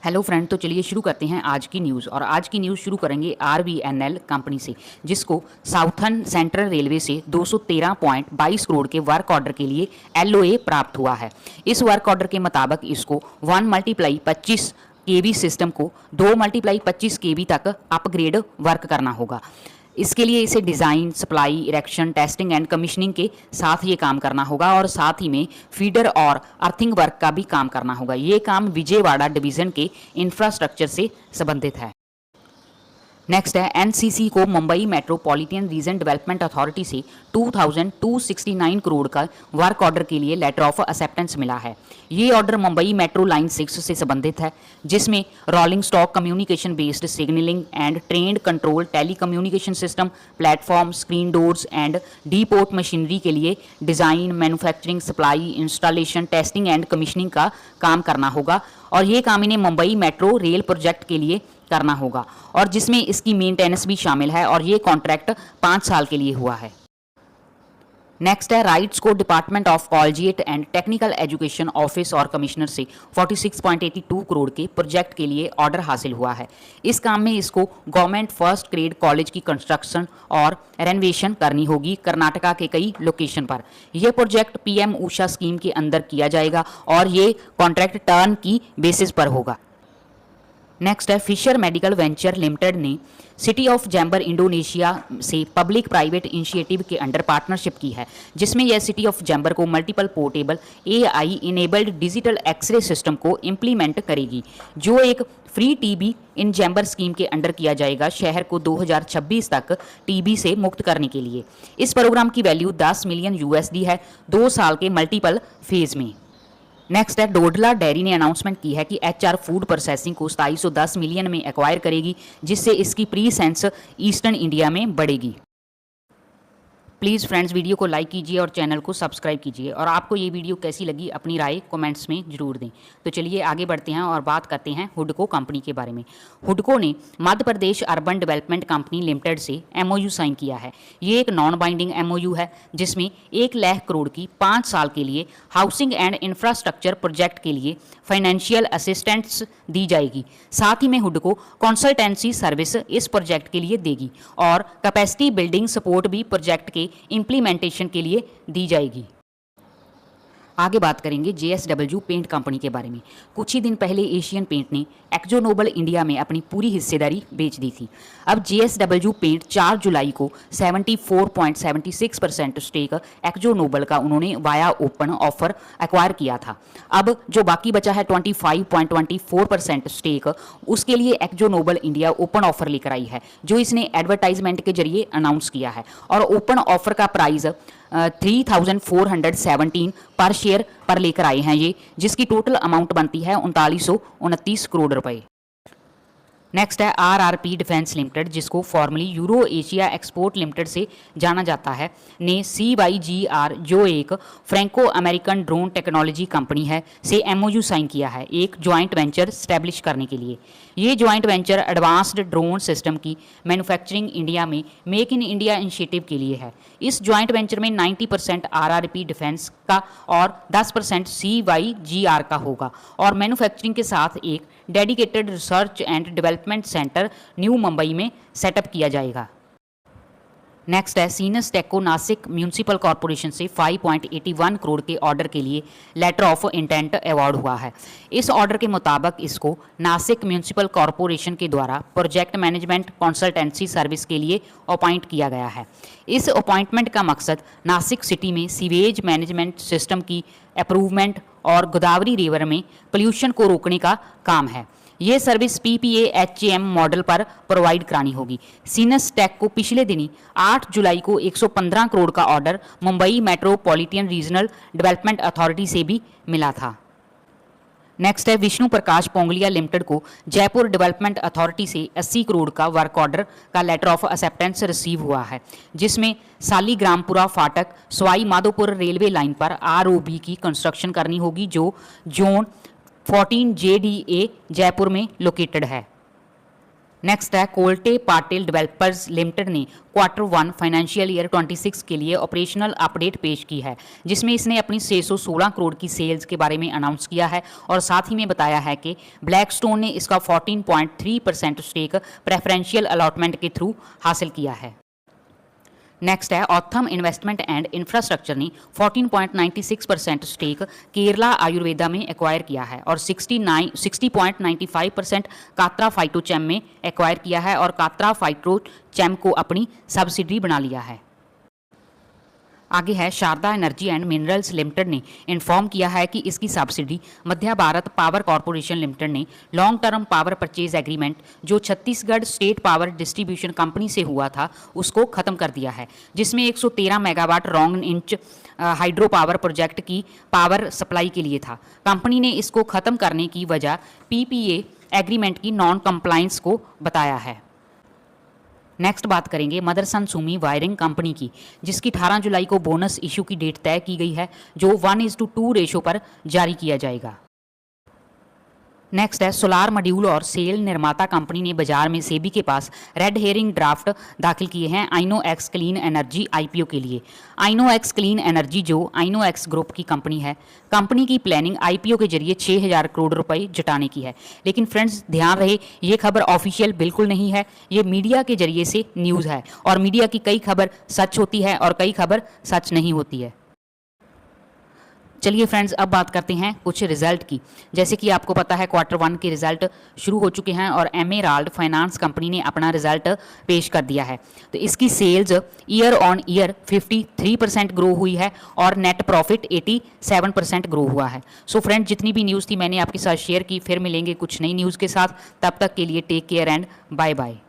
Hello friend, तो चलिए शुरू करते हैं आज की न्यूज़। और आज की न्यूज़ शुरू करेंगे आरवीएनएल कंपनी से, जिसको साउथर्न सेंट्रल रेलवे से 213.22 करोड़ के वर्क ऑर्डर के लिए एलओए प्राप्त हुआ है। इस वर्क ऑर्डर के मुताबिक इसको 1 × 25 केवी सिस्टम को 2 × 25 केवी तक अपग्रेड वर्क करना होगा। इसके लिए इसे design, supply, erection, testing and commissioning के साथ ये काम करना होगा और साथ ही में फीडर और अर्थिंग वर्क का भी काम करना होगा। ये काम विजयवाड़ा डिवीज़न के इंफ्रास्ट्रक्चर से संबंधित है। नेक्स्ट है, एनसीसी को Mumbai metropolitan region development authority से 2269 करोड़ का वर्क ऑर्डर के लिए लेटर ऑफ एक्सेप्टेंस मिला है। ये ऑर्डर मुंबई मेट्रो लाइन 6 से संबंधित है, जिसमें rolling stock communication based signalling and train control telecommunication system, platform, screen doors and depot machinery के लिए design, manufacturing, supply, installation, testing and commissioning का काम करना होगा। और ये काम इन्हें मुंबई मेट्रो रेल प्रोजेक्ट के लिए करना होगा और जिसमें इसकी मेंटेनेंस भी शामिल है और ये कॉन्ट्रैक्ट 5 साल के लिए हुआ है। नेक्स्ट है, राइट्स को department of collegiate and technical education office और कमिश्नर से 46.82 करोड़ के प्रोजेक्ट के लिए ऑर्डर हासिल हुआ है। इस काम में इसको गवर्नमेंट फर्स्ट ग्रेड कॉलेज की कंस्ट्रक्शन और रेनोवेशन करनी होगी कर्नाटका के कई लोकेशन पर। यह प्रोजेक्ट पीएम ऊषा स्कीम के अंदर किया जाएगा और ये कॉन्ट्रैक्ट टर्न की बेसिस पर होगा। नेक्स्ट है, फिशर मेडिकल वेंचर लिमिटेड ने सिटी ऑफ जैम्बर इंडोनेशिया से पब्लिक प्राइवेट इनिशिएटिव के अंडर पार्टनरशिप की है, जिसमें यह सिटी ऑफ जैम्बर को multiple portable AI enabled digital x ray system को इम्प्लीमेंट करेगी, जो एक free TB in Jember scheme के अंडर किया जाएगा शहर को 2026 तक टीबी से मुक्त करने के लिए। इस प्रोग्राम की वैल्यू 10 मिलियन यूएसडी है 2 साल के मल्टीपल फेज में। नेक्स्ट है, डोडला डेयरी ने अनाउंसमेंट की है कि एचआर फूड प्रोसेसिंग को 2710 मिलियन में एक्वायर करेगी, जिससे इसकी प्रीसेंस ईस्टर्न इंडिया में बढ़ेगी। प्लीज़ फ्रेंड्स, वीडियो को लाइक कीजिए और चैनल को सब्सक्राइब कीजिए। और आपको ये वीडियो कैसी लगी अपनी राय कमेंट्स में ज़रूर दें। तो चलिए आगे बढ़ते हैं और बात करते हैं हुडको कंपनी के बारे में। हुडको ने Madhya Pradesh urban development company limited से एमओयू साइन किया है। ये एक नॉन बाइंडिंग एमओयू है, जिसमें 1 लाख करोड़ की 5 साल के लिए हाउसिंग एंड इंफ्रास्ट्रक्चर प्रोजेक्ट के लिए फाइनेंशियल असिस्टेंस दी जाएगी। साथ ही में हुडको कंसल्टेंसी सर्विस इस प्रोजेक्ट के लिए देगी और कैपेसिटी बिल्डिंग सपोर्ट भी प्रोजेक्ट के इंप्लीमेंटेशन के लिए दी जाएगी। आगे बात करेंगे जेएसडब्ल्यू पेंट कंपनी के बारे में। कुछ ही दिन पहले एशियन पेंट ने एक्जोनोबल इंडिया में अपनी पूरी हिस्सेदारी बेच दी थी। अब जेएसडब्ल्यू पेंट 4 जुलाई को 74.76% स्टेक एक्जोनोबल का उन्होंने वाया ओपन ऑफर एक्वायर किया था। अब जो बाकी बचा है 25.24% स्टेक, उसके लिए एक्जोनोबल इंडिया ओपन ऑफर लेकर आई है, जो इसने एडवर्टाइजमेंट के जरिए अनाउंस किया है। और ओपन ऑफर का प्राइस 3417 पर शेयर पर लेकर आए हैं ये, जिसकी टोटल अमाउंट बनती है 3929 करोड़ रुपए। नेक्स्ट है, आरआरपी डिफेंस लिमिटेड, जिसको formally euro Asia export limited से जाना जाता है, ने CYGR, जो एक Franco American drone technology company है, से एमओयू साइन किया है एक ज्वाइंट वेंचर स्टैब्लिश करने के लिए। ये joint venture advanced drone system की मैन्युफैक्चरिंग इंडिया में मेक इन इंडिया इनिशिएटिव के लिए है। इस ज्वाइंट वेंचर में 90% आरआरपी डिफेंस का और 10% CYGR का होगा और मैन्युफैक्चरिंग के साथ एक dedicated research and development centre new Mumbai में सेटअप किया जाएगा। नेक्स्ट है, सीनस टेक को नासिक म्यूनिसिपल कॉरपोरेशन से 5.81 करोड़ के ऑर्डर के लिए लेटर ऑफ इंटेंट अवार्ड हुआ है। इस ऑर्डर के मुताबिक इसको नासिक म्यूनिसिपल कॉरपोरेशन के द्वारा प्रोजेक्ट मैनेजमेंट कंसल्टेंसी सर्विस के लिए अपॉइंट किया गया है। इस अपॉइंटमेंट का मकसद नासिक सिटी में सीवेज मैनेजमेंट सिस्टम की अप्रूवमेंट और गोदावरी रिवर में पोल्यूशन को रोकने का काम है। ये सर्विस PPAHAM मॉडल पर प्रोवाइड करानी होगी। सीनस टेक को पिछले दिनी 8 जुलाई को 115 करोड़ का order Mumbai metropolitan regional development authority से भी मिला था। नेक्स्ट है, विष्णु प्रकाश पोंगलिया लिमिटेड को जयपुर डेवलपमेंट अथॉरिटी से 80 करोड़ का वर्क ऑर्डर का लेटर ऑफ एक्सेप्टेंस रिसीव हुआ है, जिसमें सालीग्रामपुरा फाटक सवाई माधोपुर रेलवे लाइन पर ROB की कंस्ट्रक्शन करनी होगी, जो जोन 14 JDA जयपुर में लोकेटेड है। नेक्स्ट है कोल्टे पाटिल डेवलपर्स लिमिटेड ने Q1 फाइनेंशियल ईयर 26 के लिए ऑपरेशनल अपडेट पेश की है, जिसमें इसने अपनी 616 करोड़ की सेल्स के बारे में अनाउंस किया है और साथ ही में बताया है कि ब्लैकस्टोन ने इसका 14.3% स्टेक प्रेफरेंशियल अलॉटमेंट के थ्रू हासिल किया है। नेक्स्ट है ऑथम इन्वेस्टमेंट एंड इंफ्रास्ट्रक्चर ने 14.96% स्टेक केरला आयुर्वेदा में एक्वायर किया है और 60.95% कात्रा फाइटोचेम में एक्वायर किया है और कात्रा फाइटोचेम को अपनी सब्सिडरी बना लिया है। आगे है Sharda energy and minerals limited ने इन्फॉर्म किया है कि इसकी subsidy Madhya Bharat power corporation limited ने long term power purchase agreement जो Chhattisgarh state power distribution company से हुआ था उसको खत्म कर दिया है, जिसमें 113 megawatt wrong inch hydro power project की पावर सप्लाई के लिए था। कंपनी ने इसको खत्म करने की वजह पीपीए एग्रीमेंट की नॉन कंप्लायंस को बताया है। नेक्स्ट बात करेंगे मदरसन सुमी वायरिंग कंपनी की, जिसकी 18 जुलाई को बोनस इशू की डेट तय की गई है जो 1:2 रेशो पर जारी किया जाएगा। नेक्स्ट है सोलार मॉड्यूल और सेल निर्माता कंपनी ने बाजार में सेबी के पास रेड हेरिंग ड्राफ्ट दाखिल किए हैं आइनोएक्स क्लीन एनर्जी आईपीओ के लिए। आइनोएक्स क्लीन एनर्जी जो आइनोएक्स ग्रुप की कंपनी है, कंपनी की प्लानिंग आईपीओ के जरिए 6000 करोड़ रुपए जुटाने की है। लेकिन फ्रेंड्स ध्यान रहे, ये खबर ऑफिशियल बिल्कुल नहीं है, ये मीडिया के जरिए से न्यूज़ है और मीडिया की कई खबर सच होती है और कई खबर सच नहीं होती है। चलिए फ्रेंड्स अब बात करते हैं कुछ रिजल्ट की। जैसे कि आपको पता है Q1 के रिजल्ट शुरू हो चुके हैं और एमेराल्ड फाइनेंस कंपनी ने अपना रिजल्ट पेश कर दिया है। तो इसकी sales year on year 53% grow हुई है और नेट प्रॉफिट 87% ग्रो हुआ है। सो फ्रेंड्स जितनी भी न्यूज़ थी मैंने आपके साथ शेयर की, फिर मिलेंगे कुछ नई न्यूज़ के साथ। तब तक के लिए take care and bye bye.